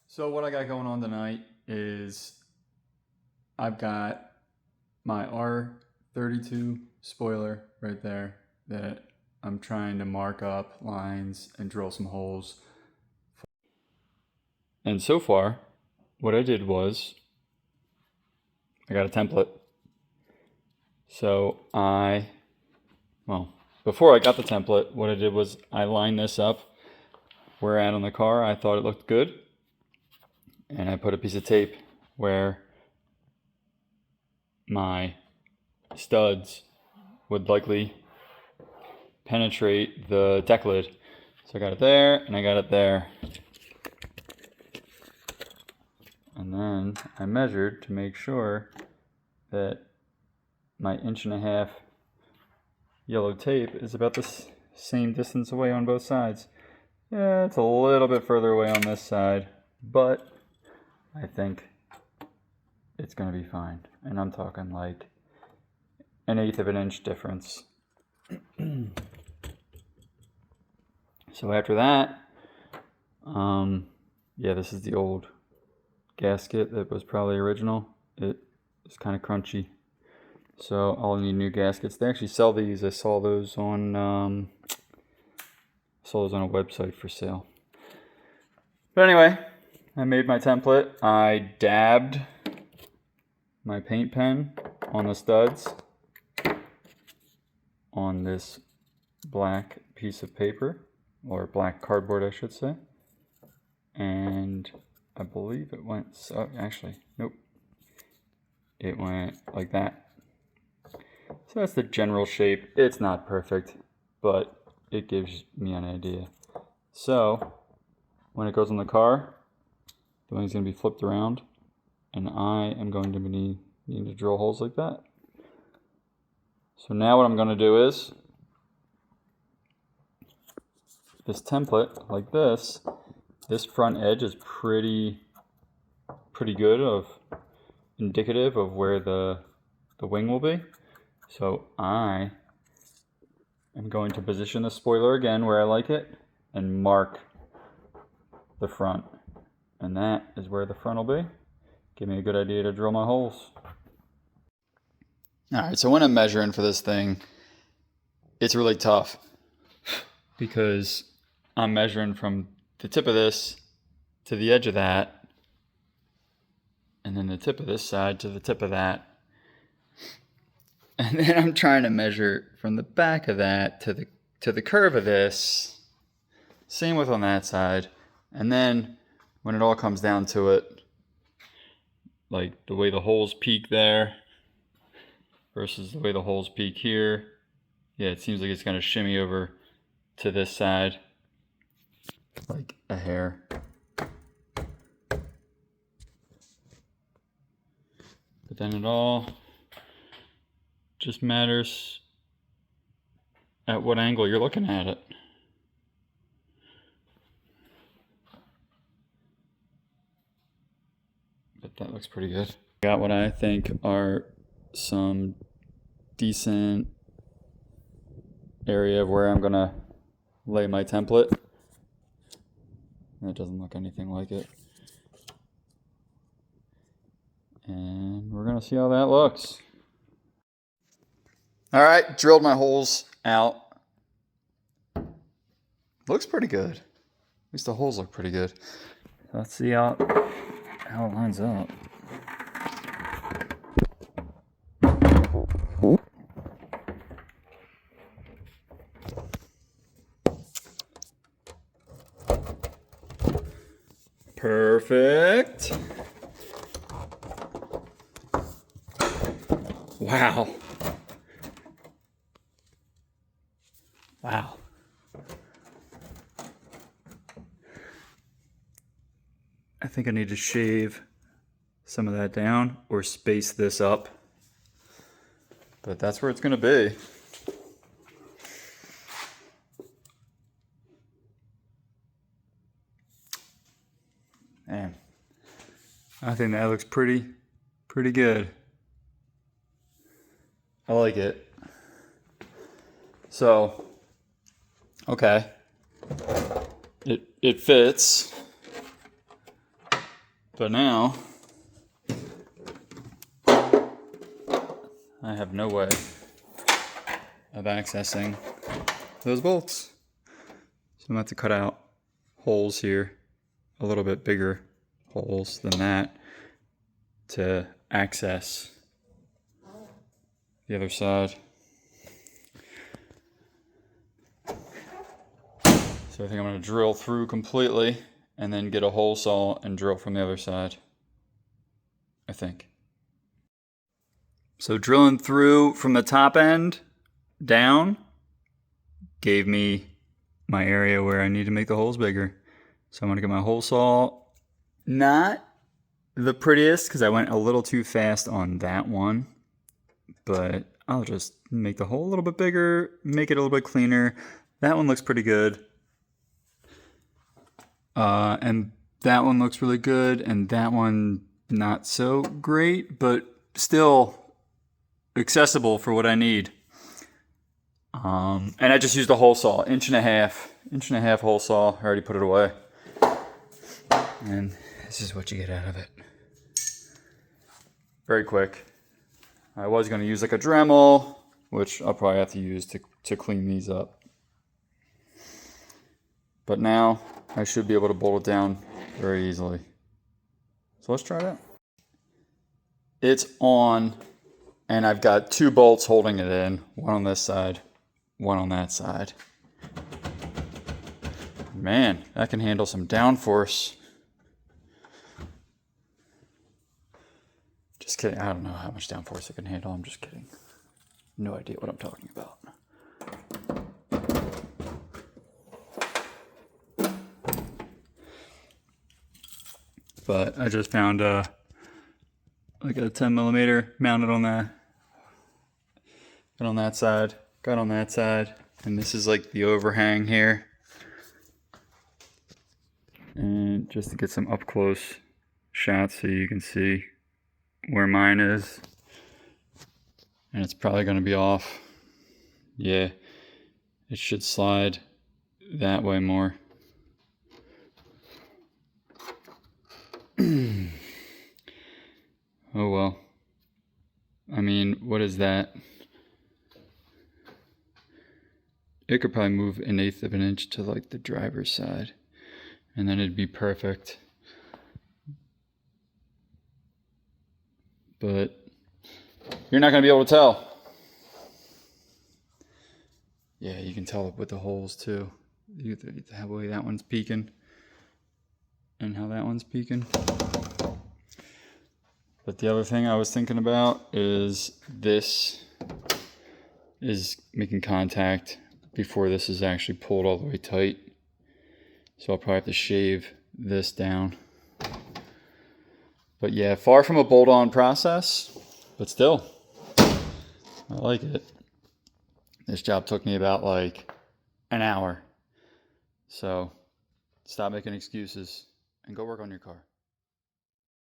So what I got going on tonight is I've got my R32 spoiler right there that I'm trying to mark up lines and drill some holes. And so far, what I did was I got a template. So before I got the template, what I did was I lined this up where at on the car I thought it looked good. And I put a piece of tape where my studs would likely penetrate the deck lid. So I got it there and I got it there. And then I measured to make sure that my 1.5 inch yellow tape is about the same distance away on both sides. Yeah, it's a little bit further away on this side, but I think it's going to be fine. And I'm talking like 1/8 of an inch difference. So after that, yeah, this is the old gasket that was probably original. It is kind of crunchy. So I'll need new gaskets. They actually sell these. I saw those on a website for sale. But anyway, I made my template. I dabbed my paint pen on the studs on this black piece of paper, or black cardboard I should say. And I believe it went, nope. It went like that. So that's the general shape. It's not perfect, but it gives me an idea. So when it goes in the car, the wing's going to be flipped around, and I am going to need to drill holes like that. So now what I'm going to do is, this template, like this front edge is pretty good, indicative of where the wing will be. So I am going to position the spoiler again where I like it and mark the front. And that is where the front will be. Give me a good idea to drill my holes. Alright, so when I'm measuring for this thing, it's really tough because I'm measuring from the tip of this to the edge of that, and then the tip of this side to the tip of that. And then I'm trying to measure from the back of that to the curve of this. Same with on that side. And then when it all comes down to it, like the way the holes peak there versus the way the holes peak here, yeah, it seems like it's going to shimmy over to this side like a hair. But then it all just matters at what angle you're looking at it. But that looks pretty good. Got what I think are some decent area of where I'm gonna lay my template. That doesn't look anything like it. And we're gonna see how that looks. All right, drilled my holes out. Looks pretty good. At least the holes look pretty good. Let's see how it lines up. Perfect. Wow. Wow. I think I need to shave some of that down or space this up. But that's where it's going to be. Man, I think that looks pretty good. I like it. So, okay. It fits. But now, I have no way of accessing those bolts. So I'm going to have to cut out holes here, a little bit bigger holes than that, to access the other side. So I think I'm going to drill through completely and then get a hole saw and drill from the other side, I think. So drilling through from the top end down gave me my area where I need to make the holes bigger. So I'm going to get my hole saw. Not the prettiest because I went a little too fast on that one, but I'll just make the hole a little bit bigger, make it a little bit cleaner. That one looks pretty good. And that one looks really good, and that one not so great, but still accessible for what I need. And I just used a hole saw, inch and a half hole saw. I already put it away. And this is what you get out of it. Very quick. I was going to use like a Dremel, which I'll probably have to use to clean these up. But now I should be able to bolt it down very easily. So let's try it out. It's on, and I've got 2 bolts holding it in. One on this side, one on that side. Man, that can handle some downforce. Just kidding, I don't know how much downforce it can handle, I'm just kidding. No idea what I'm talking about. But I just found like a 10 millimeter mounted on that. Got on that side, got on that side, and this is like the overhang here. And just to get some up close shots so you can see where mine is. And it's probably going to be off. Yeah, it should slide that way more. Oh well. I mean, what is that? It could probably move 1/8 of an inch to like the driver's side, and then it'd be perfect. But you're not going to be able to tell. Yeah, you can tell with the holes too. The way that one's peeking and how that one's peeking. But the other thing I was thinking about is this is making contact before this is actually pulled all the way tight. So I'll probably have to shave this down. But yeah, far from a bolt-on process, but still, I like it. This job took me about like an hour. So stop making excuses and go work on your car.